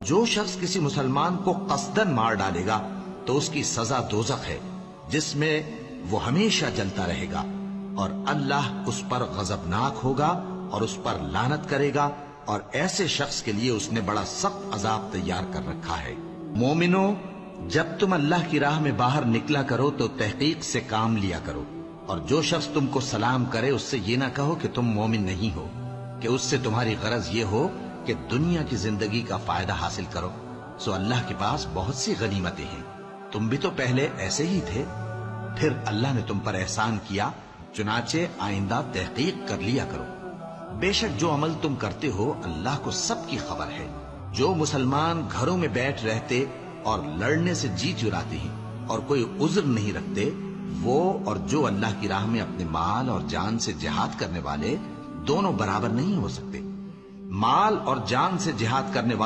जो शख्स किसी मुसलमान को कसदन मार डालेगा तो उसकी सजा दोजख है, जिसमें वो हमेशा जलता रहेगा, और अल्लाह उस पर गजबनाक होगा और उस पर लानत करेगा, और ऐसे शख्स के लिए उसने बड़ा सख्त अजाब तैयार कर रखा है। मोमिनो, जब तुम अल्लाह की राह में बाहर निकला करो तो तहकीक से काम लिया करो, और जो शख्स तुमको सलाम करे उससे ये ना कहो कि तुम मोमिन नहीं हो, कि उससे तुम्हारी गरज ये हो कि दुनिया की जिंदगी का फायदा हासिल करो। सो अल्लाह के पास बहुत सी गनीमतें हैं, तुम भी तो पहले ऐसे ही थे, फिर अल्लाह ने तुम पर एहसान किया, चुनाचे आइंदा तहकीक कर लिया करो। बेशक जो अमल तुम करते हो अल्लाह को सबकी खबर है। जो मुसलमान घरों में बैठ रहते और लड़ने से जी चुराते हैं और कोई उज्र नहीं रखते, वो और जो अल्लाह की राह में अपने माल और जान से जिहाद करने वाले दोनों बराबर नहीं हो सकते। माल और जान से जिहाद करने वाले